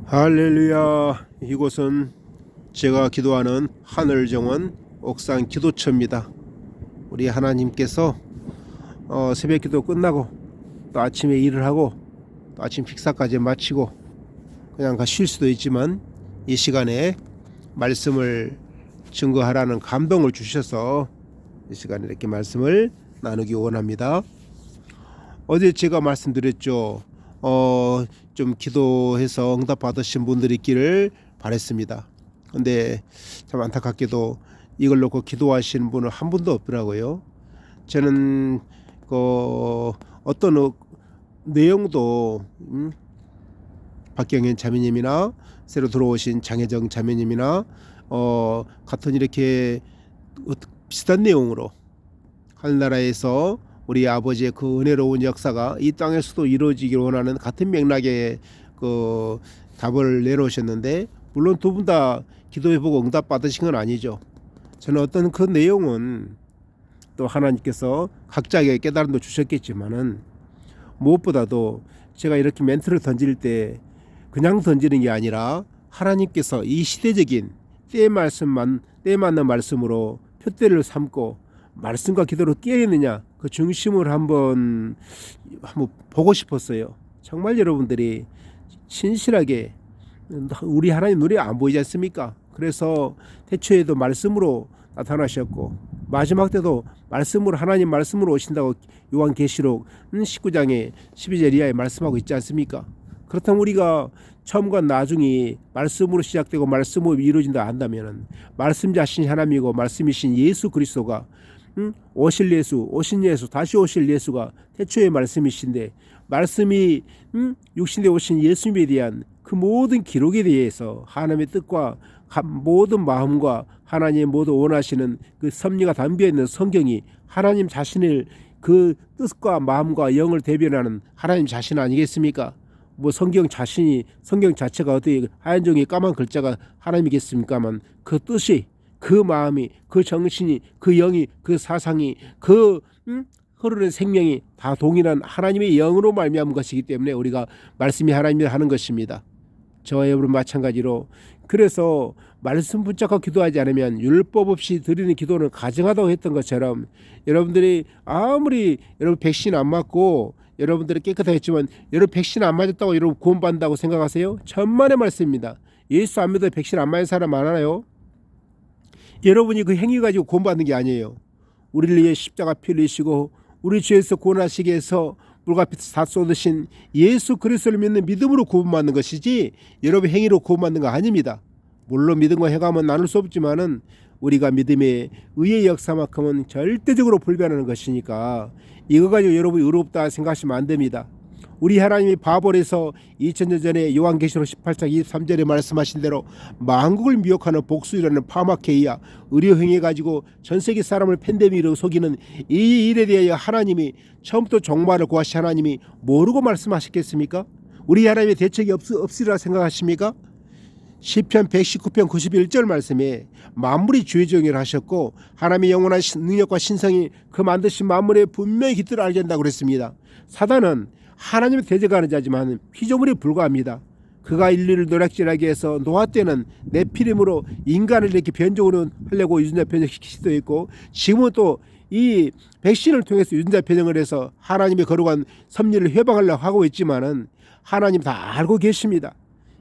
할렐루야. 이곳은 제가 기도하는 하늘정원 옥상 기도처입니다. 우리 하나님께서 새벽 기도 끝나고 또 아침에 일을 하고 또 아침 식사까지 마치고 그냥 쉴 수도 있지만 이 시간에 말씀을 증거하라는 감동을 주셔서 이 시간에 이렇게 말씀을 나누기 원합니다. 어제 제가 말씀드렸죠. 좀 기도해서 응답 받으신 분들이 있기를 바랬습니다. 근데 참 안타깝게도 이걸 놓고 기도하시는 분은 한 분도 없더라고요. 저는 어떤 내용도 박경현 자매님이나 새로 들어오신 장혜정 자매님이나 같은 이렇게 비슷한 내용으로 하늘나라에서 우리 아버지의 그 은혜로운 역사가 이 땅에서도 이루어지기를 원하는 같은 맥락의 그 답을 내놓으셨는데, 물론 두 분 다 기도해보고 응답 받으신 건 아니죠. 저는 어떤 그 내용은 또 하나님께서 각자에게 깨달음도 주셨겠지만은 무엇보다도 제가 이렇게 멘트를 던질 때 그냥 던지는 게 아니라 하나님께서 이 시대적인 때에 맞는 말씀으로 표대를 삼고 말씀과 기도로 깨어있느냐, 그 중심을 한번 보고 싶었어요. 정말 여러분들이 신실하게 우리 하나님 눈에 안 보이지 않습니까? 그래서 태초에도 말씀으로 나타나셨고 마지막 때도 말씀으로, 하나님 말씀으로 오신다고 요한계시록 19장에 12절 이하에 말씀하고 있지 않습니까? 그렇다면 우리가 처음과 나중이 말씀으로 시작되고 말씀으로 이루어진다 한다면 말씀 자신이 하나님이고 말씀이신 예수 그리스도가 오신 예수, 다시 오실 예수가 태초의 말씀이신데, 말씀이 육신에 오신 예수님에 대한 그 모든 기록에 대해서 하나님의 뜻과 모든 마음과 하나님의 모두 원하시는 그 섭리가 담겨있는 성경이 하나님 자신을, 그 뜻과 마음과 영을 대변하는 하나님 자신 아니겠습니까? 뭐 성경 자체가 어떻게 하얀 종이 까만 글자가 하나님이겠습니까만, 그 뜻이, 그 마음이, 그 정신이, 그 영이, 그 사상이, 그 흐르는 생명이 다 동일한 하나님의 영으로 말미암은 것이기 때문에 우리가 말씀이 하나님이라 하는 것입니다. 저와 여러분 마찬가지로, 그래서 말씀 붙잡고 기도하지 않으면 율법 없이 드리는 기도는 가증하다고 했던 것처럼, 여러분들이 아무리 여러분 백신 안 맞고 여러분들이 깨끗하겠지만 여러분 백신 안 맞았다고 여러분 구원받는다고 생각하세요? 천만의 말씀입니다. 예수 안 믿어 백신 안 맞은 사람 많아요. 여러분이 그 행위 가지고 구원받는 게 아니에요. 우리를 위해 십자가 피 흘리시고 우리 죄에서 구원하시기 위해서 물값이 다 쏟으신 예수 그리스도를 믿는 믿음으로 구원받는 것이지 여러분 행위로 구원받는 거 아닙니다. 물론 믿음과 행함은 나눌 수 없지만은 우리가 믿음의 의의 역사만큼은 절대적으로 불변하는 것이니까 이거 가지고 여러분이 의롭다 생각하시면 안 됩니다. 우리 하나님이 바벨에서 2000년 전에 요한계시록 18장 23절에 말씀하신 대로 만국을 미혹하는 복수라는 파마케이야 의료행위 가지고 전세계 사람을 팬데믹으로 속이는 이 일에 대하여 하나님이 처음부터 종말을 구하신 하나님이 모르고 말씀하셨겠습니까? 우리 하나님의 대책이 없으리라 생각하십니까? 시편 119편 91절 말씀에 만물이 주의 정의를 하셨고 하나님의 영원한 능력과 신성이 그 만드신 만물의 분명히 깃들어 알게 한다고 그랬습니다. 사단은 하나님의 대적하는 자지만 피조물에 불과합니다. 그가 인류를 노략질하게 해서 노아 때는 네피림으로 인간을 이렇게 변종으로 하려고 유전자 변형시킬 수도 있고, 지금은 또 이 백신을 통해서 유전자 변형을 해서 하나님의 거룩한 섭리를 회방하려고 하고 있지만은 하나님 다 알고 계십니다.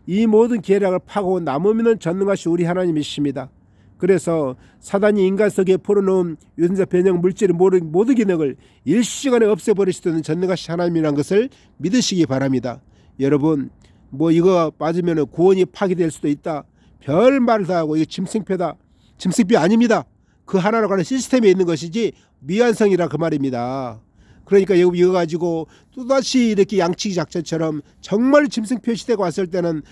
이 모든 계략을 파고 남으면 전능하신 우리 하나님이십니다. 그래서 사단이 인간 속에 풀어놓은 유전자 변형 물질의 모든 기능을 일시간에 없애버릴 수 있는 전능하신 하나님이라는 것을 믿으시기 바랍니다. 여러분, 뭐 이거 빠지면 구원이 파기될 수도 있다, 별 말을 다 하고 이거 짐승표다. 짐승표 아닙니다. 그 하나로 가는 시스템에 있는 것이지 미완성이라 그 말입니다. 그러니까 이거 가지고 또다시 이렇게 양치기 작전처럼 정말 짐승표 시대가 왔을 때는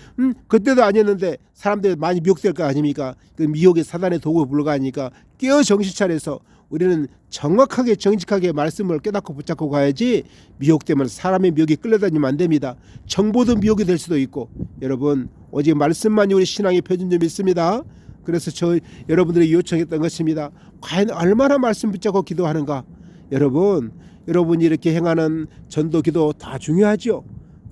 그때도 아니었는데 사람들이 많이 미혹될 거 아닙니까? 그 미혹의 사단의 도구에 불과하니까 깨어 정신 차려서 우리는 정확하게 정직하게 말씀을 깨닫고 붙잡고 가야지, 미혹되면 사람의 미혹에 끌려다니면 안 됩니다. 정보도 미혹이 될 수도 있고. 여러분, 오직 말씀만이 우리 신앙의 표준점이 있습니다. 그래서 여러분들이 요청했던 것입니다. 과연 얼마나 말씀 붙잡고 기도하는가? 여러분이 이렇게 행하는 전도 기도 다 중요하죠.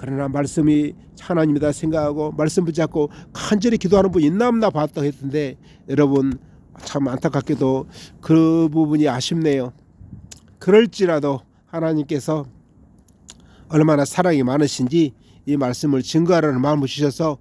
그러나 말씀이 하나님이다 생각하고 말씀 붙잡고 간절히 기도하는 분 있나 없나 봤다 했던데 여러분 참 안타깝게도 그 부분이 아쉽네요. 그럴지라도 하나님께서 얼마나 사랑이 많으신지 이 말씀을 증거하라는 마음을 주셔서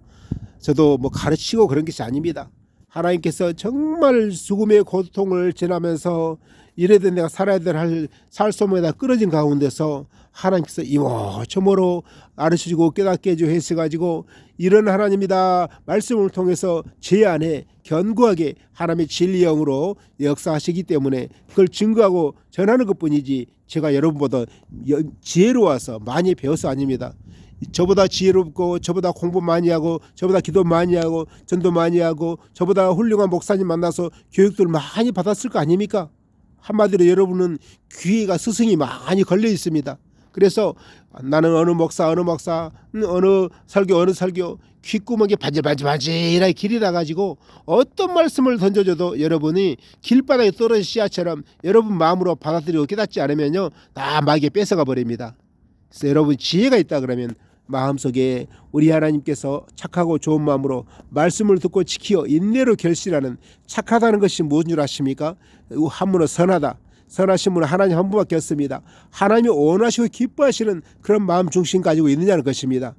저도 뭐 가르치고 그런 것이 아닙니다. 하나님께서 정말 죽음의 고통을 지나면서 이래도 내가 살아야 될 살소문에다 끊어진 가운데서 하나님께서 이모저모로 가르치고 깨닫게 해주고 해서가지고 이런 하나님이다 말씀을 통해서 제 안에 견고하게 하나님의 진리 영으로 역사하시기 때문에 그걸 증거하고 전하는 것뿐이지 제가 여러분보다 지혜로워서 많이 배워서 아닙니다. 저보다 지혜롭고 저보다 공부 많이 하고 저보다 기도 많이 하고 전도 많이 하고 저보다 훌륭한 목사님 만나서 교육들 많이 받았을 거 아닙니까? 한마디로 여러분은 귀가 스승이 많이 걸려 있습니다. 그래서 나는 어느 목사 어느 설교 귓구멍에 바질바질하게 길이 나가지고 어떤 말씀을 던져줘도 여러분이 길바닥에 떨어진 씨앗처럼 여러분 마음으로 받아들이고 깨닫지 않으면요 다 마귀에 뺏어가 버립니다. 그래서 여러분 지혜가 있다 그러면 마음속에 우리 하나님께서 착하고 좋은 마음으로 말씀을 듣고 지키어 인내로 결실하는 착하다는 것이 무슨 줄 아십니까? 한문은 선하다. 선하신 분은 하나님 한 분밖에 없습니다. 하나님이 원하시고 기뻐하시는 그런 마음 중심 가지고 있느냐는 것입니다.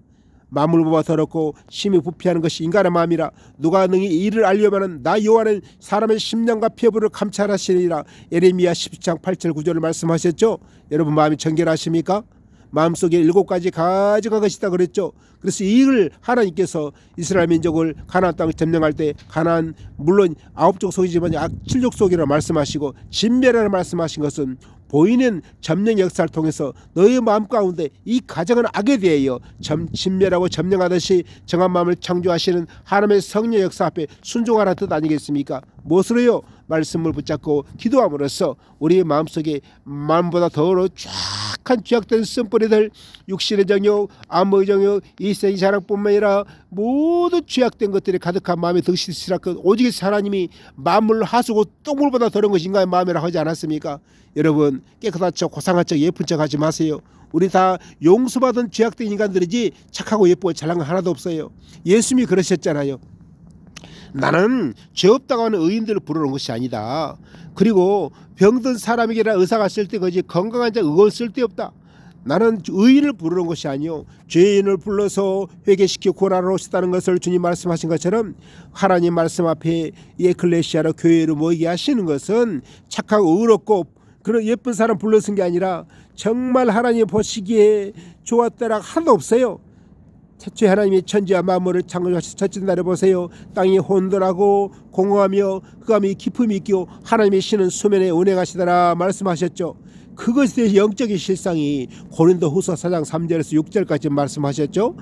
마음을 보아 더럽고 심히 부패하는 것이 인간의 마음이라 누가 능히 이를 알려면은 나 여호와는 사람의 심령과 폐부를 감찰하시니라. 예레미야 12장 8절 9절을 말씀하셨죠. 여러분 마음이 정결하십니까? 마음속에 7가지 가증한 것이 있다 그랬죠. 그래서 이걸 하나님께서 이스라엘 민족을 가나안 땅을 점령할 때 가나안 물론 9족속이지만 7족속이라고 말씀하시고 진멸하라 말씀하신 것은 보이는 점령 역사를 통해서 너의 마음 가운데 이 가정은 악에 대하여 진멸하고 점령하듯이 정한 마음을 창조하시는 하나님의 성령 역사 앞에 순종하라는 뜻 아니겠습니까? 무엇으로요? 말씀을 붙잡고 기도함으로써 우리의 마음속에 마음보다 더러 쫙한 죄악된 쓴뿌리들 육신의 정욕, 암의 정욕, 이생의 자랑뿐만 아니라 모든 죄악된 것들이 가득한 마음에 득실시라 오직 하나님이 만물 하수고 똥물보다 더러운 것이 인간의 마음이라 하지 않았습니까? 여러분 깨끗한 척 고상한 척 예쁜 척 하지 마세요. 우리 다 용서받은 죄악된 인간들이지 착하고 예쁘고 잘난 거 하나도 없어요. 예수님이 그러셨잖아요. 나는 죄 없다고 하는 의인들을 부르는 것이 아니다. 그리고 병든 사람에게나 의사가 쓸데없지 건강한 자 의원 쓸데없다. 나는 의인을 부르는 것이 아니요 죄인을 불러서 회개시켜 구원하러 오셨다는 것을 주님 말씀하신 것처럼 하나님 말씀 앞에 이 에클레시아로 교회로 모이게 하시는 것은 착하고 의롭고 그런 예쁜 사람 불러쓴 게 아니라 정말 하나님 보시기에 좋았다라 하나도 없어요. 태초에 하나님이 천지와 만물을 창조하신 첫째 날에 보세요. 땅이 혼돈하고 공허하며 흑암이 깊음이 있고 하나님의 신은 수면에 운행하시더라 말씀하셨죠. 그것에 대해서 영적인 실상이 고린도후서 4장 3절에서 6절까지 말씀하셨죠.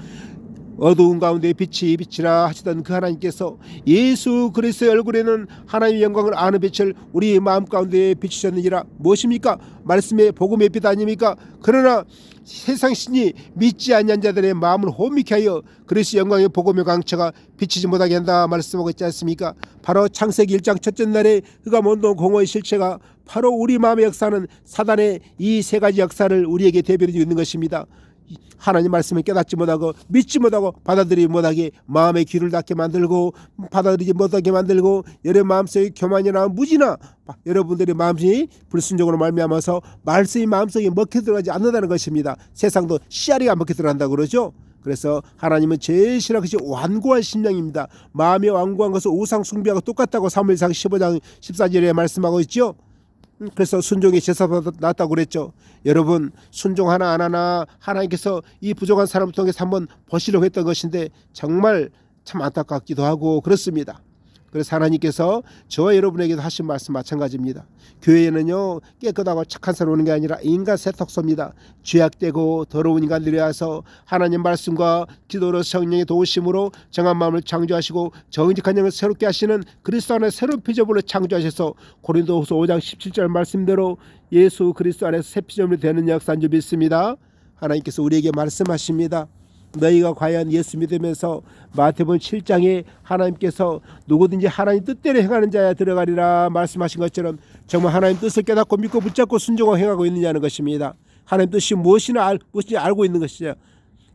어두운 가운데 빛이 비치라 하시던 그 하나님께서 예수 그리스도의 얼굴에는 하나님의 영광을 아는 빛을 우리 마음 가운데 비추셨느니라. 무엇입니까? 말씀의 복음의 빛 아닙니까? 그러나 세상 신이 믿지 않는 자들의 마음을 혼미케 하여 그리스도의 영광의 복음의 광채가 비치지 못하게 한다 말씀하고 있지 않습니까? 바로 창세기 1장 첫째 날에 흑암 온도 공허의 실체가 바로 우리 마음의 역사는 사단의 이 세 가지 역사를 우리에게 대변해 주고 있는 것입니다. 하나님 말씀을 깨닫지 못하고 믿지 못하고 받아들이지 못하게 마음의 귀를 닫게 만들고 받아들이지 못하게 만들고 여러분 마음속에 교만이나 무지나 여러분들의 마음이 불순종으로 말미암아서 말씀이 마음속에 먹혀 들어가지 않는다는 것입니다. 세상도 씨알이가 먹혀 들어간다고 그러죠. 그래서 하나님은 제일 싫어하는 것이 완고한 심령입니다. 마음이 완고한 것은 우상 숭배하고 똑같다고 사무엘상 15장 14절에 말씀하고 있죠. 그래서 순종이 제사보다 낫다고 그랬죠. 여러분 순종 하나 안 하나 하나님께서 이 부족한 사람을 통해서 한번 보시려고 했던 것인데 정말 참 안타깝기도 하고 그렇습니다. 그래서 하나님께서 저와 여러분에게도 하신 말씀 마찬가지입니다. 교회에는요 깨끗하고 착한 사람 오는 게 아니라 인간 세탁소입니다. 죄악되고 더러운 인간들이 와서 하나님 말씀과 기도로 성령의 도우심으로 정한 마음을 창조하시고 정직한 영을 새롭게 하시는 그리스도 안에 새로운 피조물로 창조하셔서 고린도후서 5장 17절 말씀대로 예수 그리스도 안에서 새 피조물이 되는 역사인 줄 믿습니다. 하나님께서 우리에게 말씀하십니다. 너희가 과연 예수 믿으면서 마태복음 7장에 하나님께서 누구든지 하나님 뜻대로 행하는 자야 들어가리라 말씀하신 것처럼 정말 하나님 뜻을 깨닫고 믿고 붙잡고 순종하고 행하고 있느냐는 것입니다. 하나님 뜻이 무엇인지 알고 있는 것이죠.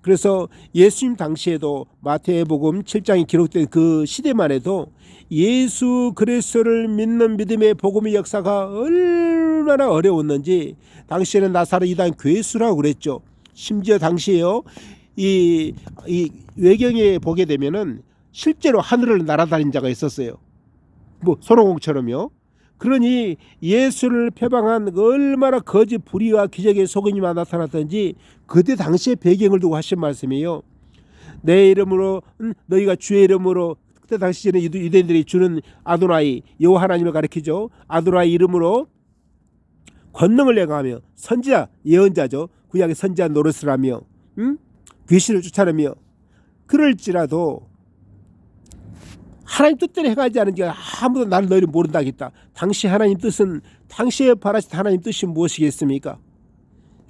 그래서 예수님 당시에도 마태복음 7장에 기록된 그 시대만 해도 예수 그리스도를 믿는 믿음의 복음의 역사가 얼마나 어려웠는지 당시에는 나사렛 이단 괴수라고 그랬죠. 심지어 당시에요, 이 외경에 보게 되면은 실제로 하늘을 날아다닌 자가 있었어요. 뭐 손오공처럼요. 그러니 예수를 표방한 얼마나 거짓 불의와 기적의 소근이만 나타났던지 그때 당시의 배경을 두고 하신 말씀이에요. 내 이름으로 너희가 주의 이름으로, 그때 당시에는 유대인들이 주는 아도나이 여호와 하나님을 가리키죠. 아도나이 이름으로 권능을 행하며 선지자 예언자죠. 구약의 선지자 노릇을 하며 귀신을 쫓아내며 그럴지라도 하나님 뜻대로 행하지 않은 게 아무도 나를 너희를 모른다 하겠다. 당시 하나님 뜻은, 당시에 바라신 하나님 뜻이 무엇이겠습니까?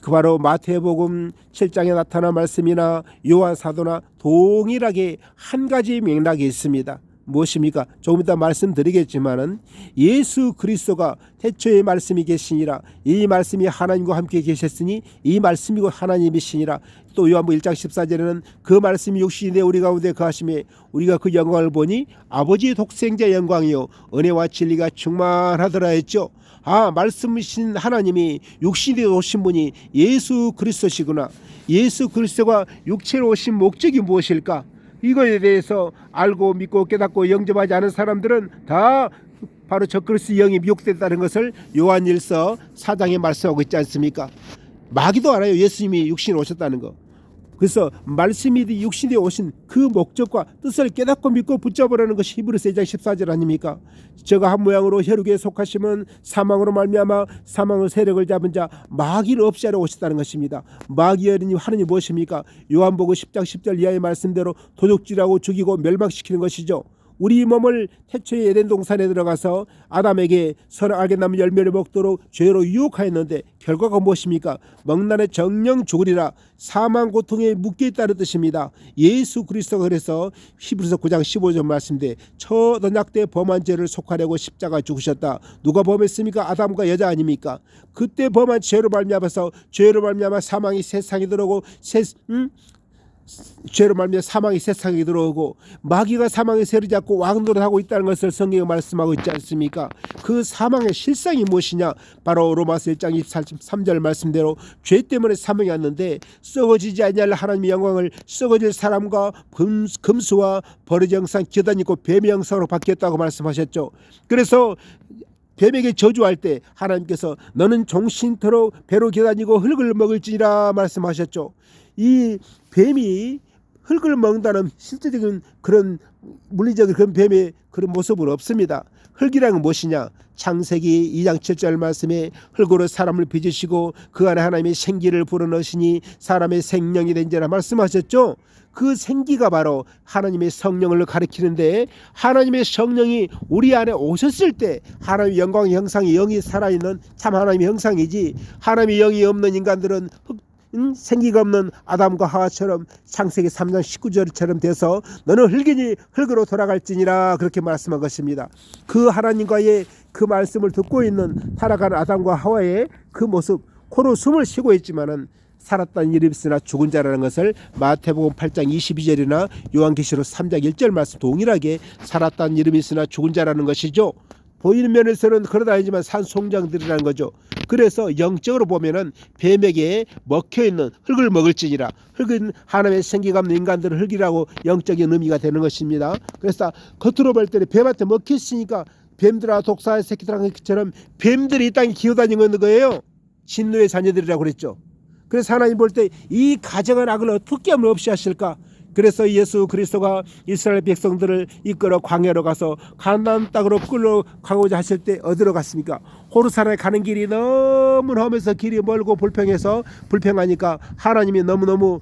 그 바로 마태복음 7장에 나타난 말씀이나 요한 사도나 동일하게 한 가지 맥락이 있습니다. 무엇입니까? 조금 이따 말씀드리겠지만은 예수 그리스도가 태초에 말씀이 계시니라, 이 말씀이 하나님과 함께 계셨으니 이 말씀이고 하나님이시니라. 또 요한복음 1장 14절에는 그 말씀이 육신이 되어 우리 가운데 거하심에 우리가 그 영광을 보니 아버지의 독생자 영광이요 은혜와 진리가 충만하더라 했죠. 말씀이신 하나님이 육신이 되어 오신 분이 예수 그리스도시구나. 예수 그리스도가 육체로 오신 목적이 무엇일까? 이거에 대해서 알고 믿고 깨닫고 영접하지 않은 사람들은 다 바로 적그리스도 영이 미혹됐다는 것을 요한일서 4장에 말씀하고 있지 않습니까? 마귀도 알아요. 예수님이 육신으로 오셨다는 거. 그래서 말씀이 육신에 오신 그 목적과 뜻을 깨닫고 믿고 붙잡으라는 것이 히브리서 2장 14절 아닙니까? 저가 한 모양으로 혈육에 속하시면 사망으로 말미암아 사망의 세력을 잡은 자 마귀를 없애하러 오셨다는 것입니다. 마귀의 어린이 하느님 무엇입니까? 요한복음 10장 10절 이하의 말씀대로 도둑질하고 죽이고 멸망시키는 것이죠. 우리 몸을 태초에 에덴 동산에 들어가서 아담에게 서로 알게 나무 열매를 먹도록 죄로 유혹하였는데 결과가 무엇입니까? 먹나니 정령 죽으리라. 사망 고통에 묶여있다는 뜻입니다. 예수 그리스도가 그래서 히브리서 9장 15절 말씀대 첫 언약 때 범한 죄를 속하려고 십자가 죽으셨다. 누가 범했습니까? 아담과 여자 아닙니까? 그때 범한 죄로 말미암아서 죄로 말미암아 사망이 세상에 들어오고 죄로 말미암아 사망이 세상에 들어오고 마귀가 사망의 세를 잡고 왕노릇하고 있다는 것을 성경에 말씀하고 있지 않습니까? 그 사망의 실상이 무엇이냐? 바로 로마서 1장 23절 말씀대로 죄 때문에 사망이 왔는데 썩어지지 아니할 하나님의 영광을 썩어질 사람과 금수와 버러지 형상 기단 있고 뱀의 형상으로 바뀌었다고 말씀하셨죠. 그래서 뱀에게 저주할 때 하나님께서 너는 종신토록 배로 기다니고 흙을 먹을지니라 말씀하셨죠. 이 뱀이 흙을 먹는다는 실제적인 그런 물리적인 그런 뱀의 그런 모습은 없습니다. 흙이란 무엇이냐? 창세기 2장 7절 말씀에 흙으로 사람을 빚으시고 그 안에 하나님의 생기를 불어넣으시니 사람의 생명이 된 자라 말씀하셨죠. 그 생기가 바로 하나님의 성령을 가리키는데 하나님의 성령이 우리 안에 오셨을 때 하나님의 영광의 형상이 영이 살아있는 참 하나님의 형상이지, 하나님의 영이 없는 인간들은 생기가 없는 아담과 하와처럼 창세기 3장 19절처럼 돼서 너는 흙이니 흙으로 돌아갈지니라 그렇게 말씀한 것입니다. 그 하나님과의 그 말씀을 듣고 있는 타락한 아담과 하와의 그 모습, 코로 숨을 쉬고 있지만은 살았다는 이름이 있으나 죽은 자라는 것을 마태복음 8장 22절이나 요한계시록 3장 1절 말씀 동일하게 살았다는 이름이 있으나 죽은 자라는 것이죠. 보이는 면에서는 그러다 아니지만 산송장들이라는 거죠. 그래서 영적으로 보면은 뱀에게 먹혀있는 흙을 먹을지니라. 흙은 하나님의 생기가 없는 인간들은 흙이라고 영적인 의미가 되는 것입니다. 그래서 겉으로 볼 때는 뱀한테 먹혔으니까 뱀들아 독사의 새끼들처럼 뱀들이 이 땅에 기어다니는 거예요. 진노의 자녀들이라고 그랬죠. 그래서 하나님 볼 때 이 가정한 악을 어떻게 하면 없이 하실까? 그래서 예수 그리스도가 이스라엘 백성들을 이끌어 광야로 가서 가나안 땅으로 끌어가고자 하실 때 어디로 갔습니까? 호르산에 가는 길이 너무 험해서 길이 멀고 불평하니까 하나님이 너무너무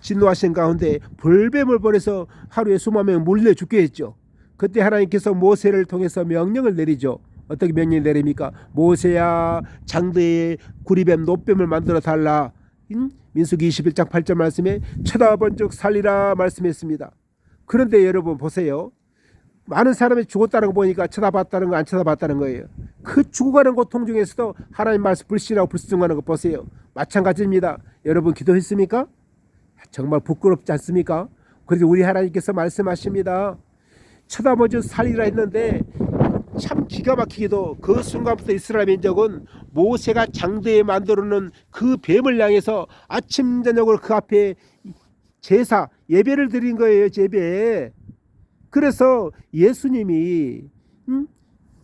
진노하신 가운데 불뱀을 보내서 하루에 수만 명 물려 죽게 했죠. 그때 하나님께서 모세를 통해서 명령을 내리죠. 어떻게 명령을 내립니까? 모세야, 장대에 구리뱀 노뱀을 만들어 달라. 민수기 21장 8절 말씀에 쳐다본 적 살리라 말씀했습니다. 그런데 여러분 보세요. 많은 사람이 죽었다는 거 보니까 쳐다봤다는 거 안 쳐다봤다는 거예요. 그 죽어가는 고통 중에서도 하나님 말씀 불신하고 불순종하는 거 보세요. 마찬가지입니다. 여러분 기도했습니까? 정말 부끄럽지 않습니까? 그래서 우리 하나님께서 말씀하십니다. 쳐다보지 살리라 했는데 참 기가 막히게도 그 순간부터 이스라엘 민족은 모세가 장대에 만들어 놓은 그 뱀을 향해서 아침 저녁으로 그 앞에 제사 예배를 드린 거예요. 예배. 그래서 예수님이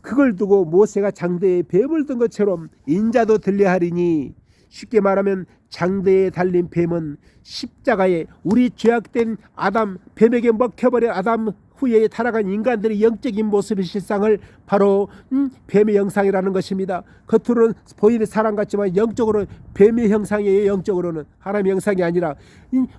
그걸 두고 모세가 장대에 뱀을 든 것처럼 인자도 들려하리니, 쉽게 말하면 장대에 달린 뱀은 십자가에 우리 죄악된 아담, 뱀에게 먹혀버린 아담 후에 타락한 인간들의 영적인 모습의 실상을 바로 뱀의 형상이라는 것입니다. 겉으로는 보이는 사람 같지만 영적으로는 뱀의 형상이에요. 영적으로는 하나님의 형상이 아니라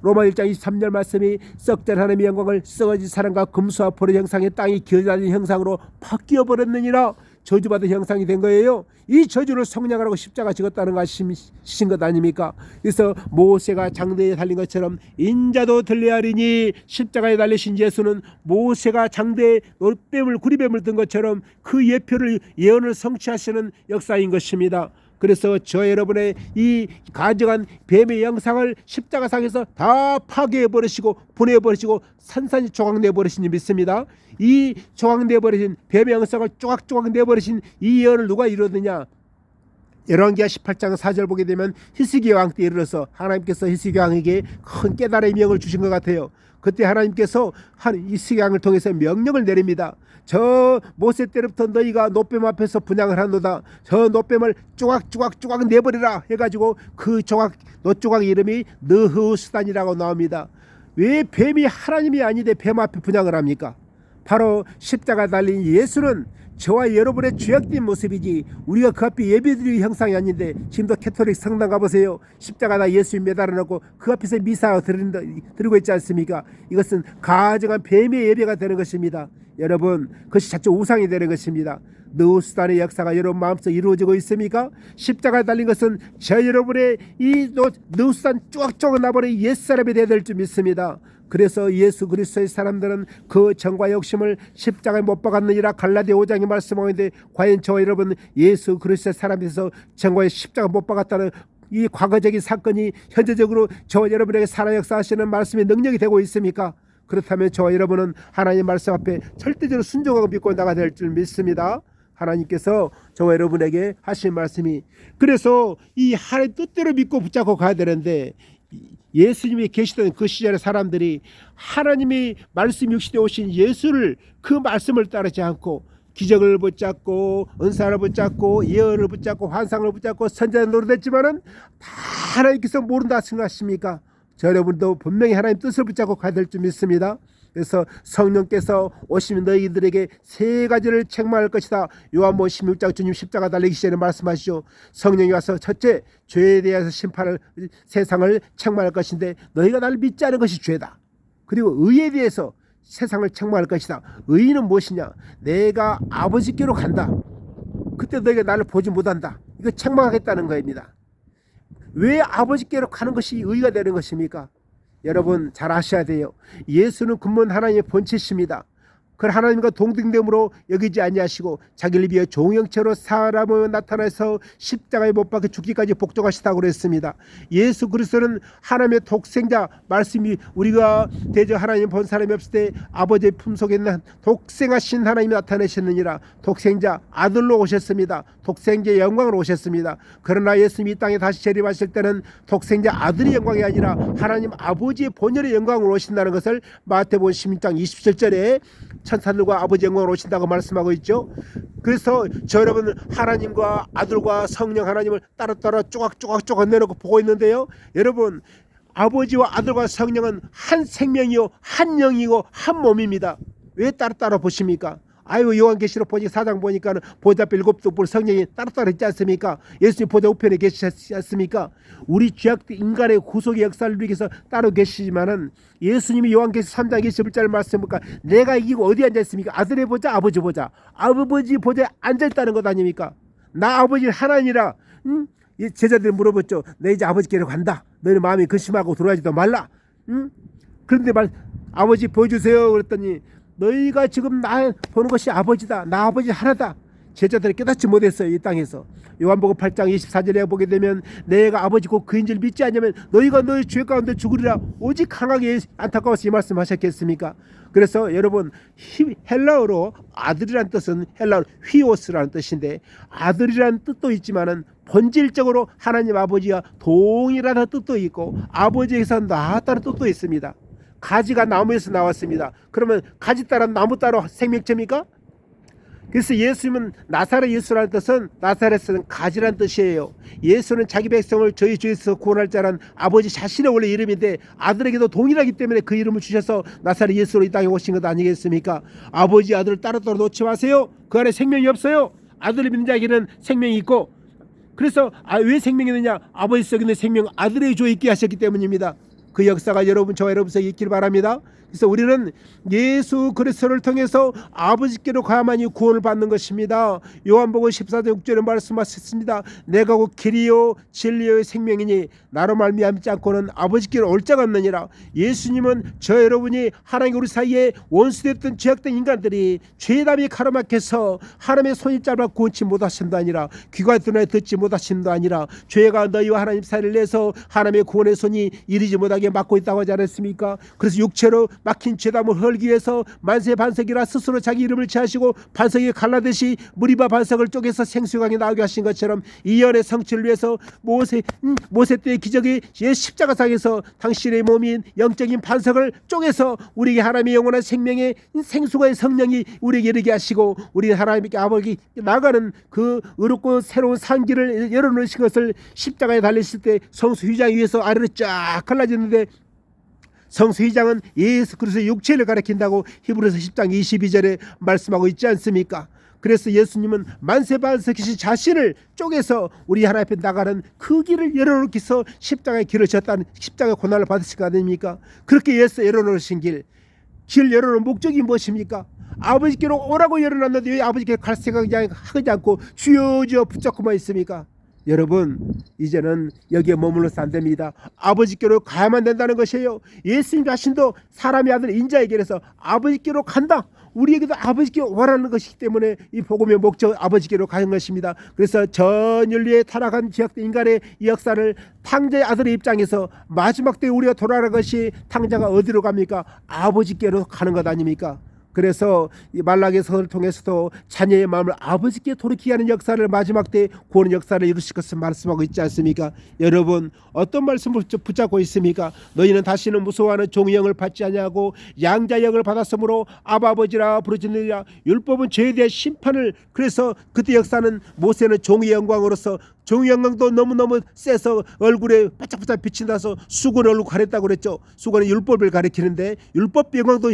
로마 1장 23절 말씀이 썩된 하나님의 영광을 썩어진 사람과 금수와 볼의 형상의 땅이 기어다니는 형상으로 바뀌어 버렸느니라. 저주받은 형상이 된 거예요. 이 저주를 성량하라고 십자가 찍었다는 것이신 것 아닙니까? 그래서 모세가 장대에 달린 것처럼 인자도 들려하리니, 십자가에 달리신 예수는 모세가 장대에 노뱀을 구리뱀을 든 것처럼 그 예언을 성취하시는 역사인 것입니다. 그래서 저 여러분의 이 가져간 뱀의 영상을 십자가상에서 다 파괴해버리시고 분해해버리시고 산산이 조각내버리신 믿습니다. 이 조각내버리신 뱀의 영상을 조각조각 내버리신 이 예언을 누가 이루느냐? 열왕기하 18장 4절 보게 되면 히스기야 왕 때 이르러서 하나님께서 히스기야 왕에게 큰 깨달음의 명을 주신 것 같아요. 그때 하나님께서 히스기야 왕을 통해서 명령을 내립니다. 저 모세 때부터 너희가 노뱀 앞에서 분향을 한도다. 저 노뱀을 조각 내버리라 해가지고 그 노조각 이름이 느흐수단이라고 나옵니다. 왜 뱀이 하나님이 아닌데 뱀 앞에 분향을 합니까? 바로 십자가 달린 예수는 저와 여러분의 죄악된 모습이지 우리가 그 앞에 예배드릴 형상이 아닌데, 지금도 캐톨릭 성당 가보세요. 십자가다 예수님 매달아놓고 그 앞에서 미사 드리고 있지 않습니까? 이것은 가증한 뱀의 예배가 되는 것입니다. 여러분, 그것이 자체 우상이 되는 것입니다. 느우스단의 역사가 여러분 마음속에 이루어지고 있습니까? 십자가에 달린 것은 저 여러분의 이 느우스단 쪼각쪼각 나버린 옛사람이 되어야 될 줄 믿습니다. 그래서 예수 그리스도의 사람들은 그 정과 욕심을 십자가에 못 박았느니라 갈라디아 5장에 말씀하고 있는데, 과연 저와 여러분 예수 그리스도의 사람에서 정과에 십자가 못 박았다는 이 과거적인 사건이 현재적으로 저와 여러분에게 살아 역사하시는 말씀의 능력이 되고 있습니까? 그렇다면 저와 여러분은 하나님의 말씀 앞에 절대적으로 순종하고 믿고 나가야 될 줄 믿습니다. 하나님께서 저와 여러분에게 하신 말씀이, 그래서 이 하나님 뜻대로 믿고 붙잡고 가야 되는데, 예수님이 계시던 그 시절의 사람들이 하나님이 말씀 육신에 오신 예수를, 그 말씀을 따르지 않고 기적을 붙잡고 은사를 붙잡고 예언을 붙잡고 환상을 붙잡고 선자를 노릇했지만은 다 하나님께서 모른다 생각하십니까? 저 여러분도 분명히 하나님 뜻을 붙잡고 가야 될 줄 믿습니다. 그래서 성령께서 오시면 너희들에게 세 가지를 책망할 것이다. 요한복음 16장 주님 십자가 달리기 시절에 말씀하시죠. 성령이 와서 첫째, 죄에 대해서 심판을, 세상을 책망할 것인데 너희가 나를 믿지 않은 것이 죄다. 그리고 의에 대해서 세상을 책망할 것이다. 의는 무엇이냐? 내가 아버지께로 간다. 그때 너희가 나를 보지 못한다. 이거 책망하겠다는 겁니다. 왜 아버지께로 가는 것이 의가 되는 것입니까? 여러분 잘 아셔야 돼요. 예수는 근본 하나님의 본체십니다. 그 하나님과 동등됨으로 여기지 아니하시고 자기를 위해 종형체로 사람으로 나타나서 십자가에 못 박혀 죽기까지 복종하시다고 그랬습니다. 예수 그리스도는 하나님의 독생자, 말씀이 우리가 대저 하나님 본 사람이 없을 때 아버지의 품속에 있는 독생하신 하나님이 나타내셨느니라. 독생자 아들로 오셨습니다. 독생자의 영광으로 오셨습니다. 그러나 예수님이 이 땅에 다시 재림하실 때는 독생자 아들의 영광이 아니라 하나님 아버지의 본연의 영광으로 오신다는 것을 마태복음 16장 27절에 천사들과 아버지 영광으로 오신다고 말씀하고 있죠. 그래서 저 여러분 하나님과 아들과 성령 하나님을 따로따로 쪼각쪼각 내놓고 보고 있는데요. 여러분 아버지와 아들과 성령은 한 생명이요 한 영이고 한 몸입니다. 왜 따로따로 보십니까? 아유, 요한계시록 보니까 4장 보니까는 보좌 앞에 7분 성령이 따로따로 있지 않습니까? 예수님 보좌 우편에 계시지 않습니까? 우리 죄악된 인간의 구속의 역사를 누리기 위해서 따로 계시지만은 예수님이 요한계시록 3장 21절 말씀보니까 내가 이기고 어디 앉아 있습니까? 아들의 보좌, 아버지 보좌. 아버지 보좌에 앉아 있다는 것 아닙니까? 나 아버지 하나니라. 제자들이 물어봤죠. 내 이제 아버지께로 간다. 너희는 마음이 근심하고 돌아가지도 말라. 그런데 아버지 보여주세요. 그랬더니 너희가 지금 나 보는 것이 아버지다. 나 아버지 하나다. 제자들이 깨닫지 못했어요. 이 땅에서. 요한복음 8장 24절에 보게 되면 내가 아버지 곧 그인 줄 믿지 않으면 너희가 너희 죄 가운데 죽으리라. 오직 강하게 안타까워서 이 말씀하셨겠습니까? 그래서 여러분 헬라어로 아들이란 뜻은 헬라어로 휘오스라는 뜻인데 아들이란 뜻도 있지만은 본질적으로 하나님 아버지와 동일하다는 뜻도 있고 아버지에서 나왔다는 뜻도 있습니다. 가지가 나무에서 나왔습니다. 그러면 가지 따라 나무 따라 생명체입니까? 그래서 예수님은 나사렛 예수라는 뜻은 나사렛은 가지란 뜻이에요. 예수는 자기 백성을 저희 죄에서 구원할 자란 아버지 자신의 원래 이름인데 아들에게도 동일하기 때문에 그 이름을 주셔서 나사렛 예수로 이 땅에 오신 것 아니겠습니까? 아버지 아들을 따로따로 놓지 마세요. 그 안에 생명이 없어요. 아들을 믿는 자에게는 생명이 있고, 그래서 왜 생명이 있느냐? 아버지 속에 있는 생명 아들의 조에 있게 하셨기 때문입니다. 그 역사가 여러분 저와 여러분 속에 있길 바랍니다. 그래서 우리는 예수 그리스도를 통해서 아버지께로 가야만이 구원을 받는 것입니다. 요한복음 14장 6절에 말씀하셨습니다. 내가 곧 길이요 진리요 생명이니 나로 말미암지 않고는 아버지께로 올 자가 없느니라. 예수님은 저 여러분이 하나님과 우리 사이에 원수됐던 죄악된 인간들이 죄담이 가로막혀서 하나님의 손이 짧아 구원치 못하신다 아니라 귀가 뚫려 듣지 못하신다 아니라 죄가 너희와 하나님 사이를 내서 하나님의 구원의 손이 이르지 못하게 막고 있다고 하지 않았습니까? 그래서 육체로 막힌 죄담을 헐기 위해서 만세 반석이라 스스로 자기 이름을 취하시고 반석에 갈라듯이 무리바 반석을 쪼개서 생수강에 나오게 하신 것처럼 이 연의 성취를 위해서 모세 때의 기적이 십자가상에서 당신의 몸인 영적인 반석을 쪼개서 우리에게 하나님의 영원한 생명의 생수가의 성령이 우리에게 이르게 하시고 우리 하나님께 아버지 나가는 그 의롭고 새로운 산길을 열어놓으신 것을 십자가에 달리실 때 성수 휘장 위에서 아래로 쫙 갈라지는데 성수 휘장은 예수 그리스도의 육체를 가리킨다고 히브리서 10장 22절에 말씀하고 있지 않습니까? 그래서 예수님은 만세반석이신 자신을 쪼개서 우리 하나님 앞에 나가는 그 길을 열어놓기 위해서 십자가의 길을 졌다는 십자가의 고난을 받으실 거 아닙니까? 그렇게 예수 열어놓으신 길 열어놓은 목적이 무엇입니까? 아버지께로 오라고 열어놨는데 왜 아버지께 갈 생각이 하지 않고 주여 붙잡고만 있습니까? 여러분 이제는 여기에 머물러서 안 됩니다. 아버지께로 가야만 된다는 것이에요. 예수님 자신도 사람의 아들 인자에게서 아버지께로 간다. 우리에게도 아버지께로 오라는 것이기 때문에 이 복음의 목적 아버지께로 가는 것입니다. 그래서 전 인류에 타락한 죄악된 인간의 이 역사를 탕자의 아들의 입장에서 마지막 때에 우리가 돌아가는 것이 탕자가 어디로 갑니까? 아버지께로 가는 것 아닙니까? 그래서 이 말라기서를 통해서도 자녀의 마음을 아버지께 돌이키게 하는 역사를 마지막 때 구원의 역사를 이루실 것을 말씀하고 있지 않습니까? 여러분 어떤 말씀을 붙잡고 있습니까? 너희는 다시는 무서워하는 종의 영을 받지 아니하고 양자의 영을 받았으므로 아버지라 부르짖느니라. 율법은 죄에 대한 심판을, 그래서 그때 역사는 모세는 종의 영광으로서 종의 영광도 너무너무 세서 얼굴에 바짝바짝 빛이 나서 수건의 얼굴 가렸다고 그랬죠. 수건은 율법을 가리키는데 율법 영광도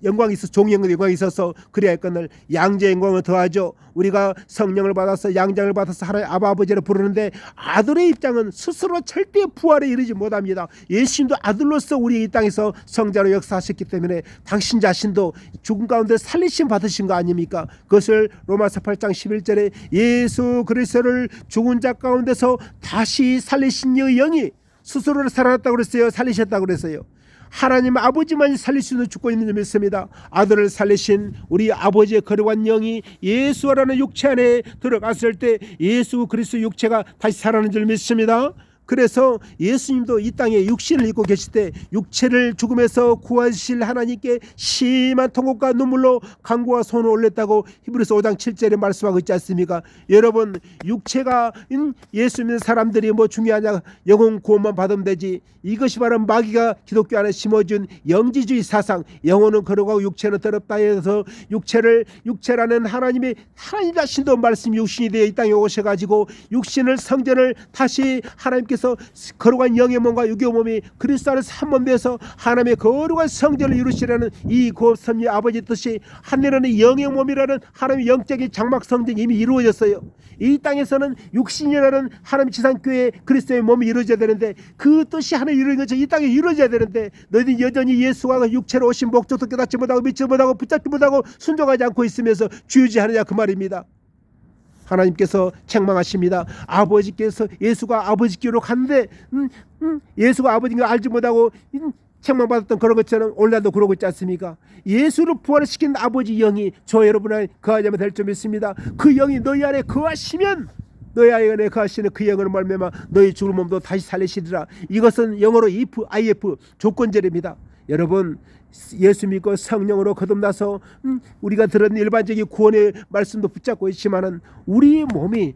영광이 있어, 종의 영광이 있어서 그래야 할 것을 양자의 영광을 더하죠. 우리가 성령을 받아서 양장을 받아서 하나님 아버지를 부르는데 아들의 입장은 스스로 절대 부활에 이르지 못합니다. 예수님도 아들로서 우리 이 땅에서 성자로 역사하셨기 때문에 당신 자신도 죽음 가운데 살리심 받으신 거 아닙니까? 그것을 로마서 8장 11절에 예수 그리스도를 죽은 자 가운데서 다시 살리신 이의 영이 스스로를 살아났다고 그랬어요. 살리셨다고 그랬어요. 하나님 아버지만이 살릴 수 있는 주권이 있는 줄 믿습니다. 아들을 살리신 우리 아버지의 거룩한 영이 예수라는 육체 안에 들어갔을 때 예수 그리스도 육체가 다시 살아나는 줄 믿습니다. 그래서 예수님도 이 땅에 육신을 입고 계실 때 육체를 죽음에서 구하실 하나님께 심한 통곡과 눈물로 간구와 손을 올렸다고 히브리서 5장 7절에 말씀하고 있지 않습니까? 여러분 육체가 예수 믿는 사람들이 뭐 중요하냐, 영혼 구원만 받으면 되지. 이것이 바로 마귀가 기독교 안에 심어준 영지주의 사상, 영혼은 거룩하고 육체는 더럽다 해서 육체라는 하나님 자신도 말씀 육신이 되어 이 땅에 오셔가지고 육신을 성전을 다시 하나님께서 거룩한 영의 몸과 육의 몸이 그리스도 안에서 한 몸 되어서 하나님의 거룩한 성전을 이루시라는 이 고섭리 아버지 뜻이 하늘에는 영의 몸이라는 하나님의 영적인 장막 성전이 이미 이루어졌어요. 이 땅에서는 육신이라는 하나님 지상교회 그리스도의 몸이 이루어져야 되는데 그 뜻이 하나 이루어진 것처럼 이 땅에 이루어져야 되는데 너희들 여전히 예수가 육체로 오신 목적도 깨닫지 못하고 믿지 못하고 붙잡지 못하고 순종하지 않고 있으면서 주의하느냐 그 말입니다. 하나님께서 책망하십니다. 아버지께서 예수가 아버지께로 갔는데 예수가 아버지인 걸 알지 못하고 책망받았던 그런 것처럼 오늘날도 그러고 있지 않습니까? 예수를 부활시킨 아버지 영이 저 여러분 안에 거하자면 될 줄 믿습니다. 그 영이 너희 안에 거하시면 너희 안에 거하시는 그 영으로 말미암아 너희 죽을 몸도 다시 살리시리라. 이것은 영어로 if 조건절입니다. 여러분 예수 믿고 성령으로 거듭나서 우리가 들은 일반적인 구원의 말씀도 붙잡고 있지만은 우리 몸이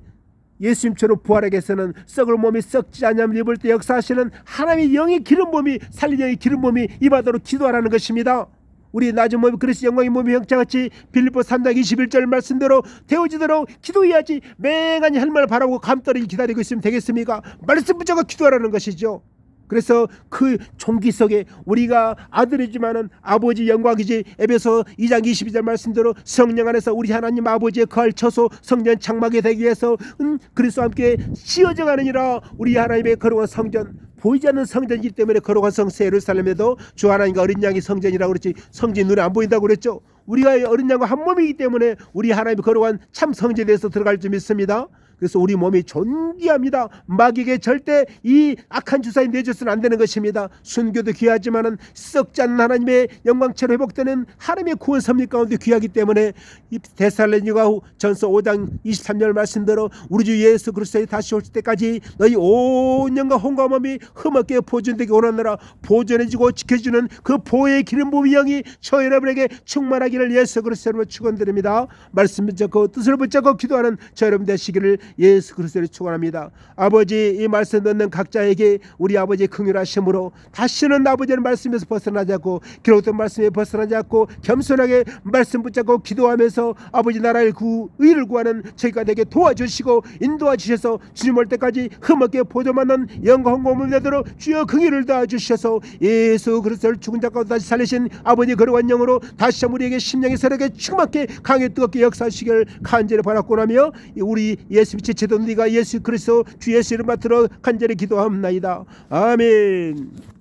예수님처럼 부활하게 해서는 썩을 몸이 썩지 않냐면 입을 때 역사하시는 하나님의 영의 기름 몸이 살린 영의 기름 몸이 임하도록 기도하라는 것입니다. 우리 낮은 몸이 그리스도 영광의 몸이 형체같이 빌립보 3장 21절 말씀대로 되어지도록 기도해야지 맹하니 할 말 바라고 감떨이 기다리고 있으면 되겠습니까? 말씀 붙잡고 기도하라는 것이죠. 그래서 그 종기 속에 우리가 아들이지만은 아버지 영광이지 에베소 2장 22절 말씀대로 성령 안에서 우리 하나님 아버지의 거할 처소 성전 장막이 되기 위해서 그리스도와 함께 씌어져 가느니라. 우리 하나님의 거룩한 성전, 보이지 않는 성전이기 때문에 거룩한 성세 예루살렘에도 주 하나님과 어린 양이 성전이라고 그랬지, 성전이 눈에 안 보인다고 그랬죠. 우리가 어린 양과 한 몸이기 때문에 우리 하나님의 거룩한 참 성전에 대해서 들어갈 줄 믿습니다. 그래서 우리 몸이 존귀합니다. 마귀에게 절대 이 악한 주사위 내줘서는 안 되는 것입니다. 순교도 귀하지만은 썩지 않는 하나님의 영광체로 회복되는 하나님의 구원 섭리 가운데 귀하기 때문에 이 데살로니가 전서 5장 23절 말씀대로 우리 주 예수 그리스도의 다시 올 때까지 너희 온 영과 혼과 몸이 흠없게 보존되게 원하노라. 보존해지고 지켜주는 그 보혜의 기름 부음의 영이 저 여러분에게 충만하기를 예수 그리스도로 축원드립니다. 말씀 붙잡고 뜻을 붙잡고 기도하는 저 여러분 되시기를 예수 그리스도를 축원합니다. 아버지, 이 말씀 듣는 각자에게 우리 아버지의 긍휼하심으로 다시는 아버지의 말씀에서 벗어나지 않고 기록된 말씀에 벗어나지 않고 겸손하게 말씀 붙잡고 기도하면서 아버지 나라의 의를 구하는 저희가 되게 도와주시고 인도하 주셔서 주님 올 때까지 흠없게 보존받는 영광 공을 되도록 주여 긍휼을 도와주셔서 예수 그리스도를 죽은 자 가운데 다시 살리신 아버지 거룩한 영으로 다시 한번 우리에게 심령의 세력에 충만케 강에 뜨겁게 역사하시기를 간절히 바랐고 나며 우리 예수 제도 네가 예수 그리스도 주 예수 이름 받들어 간절히 기도합나이다. 아멘.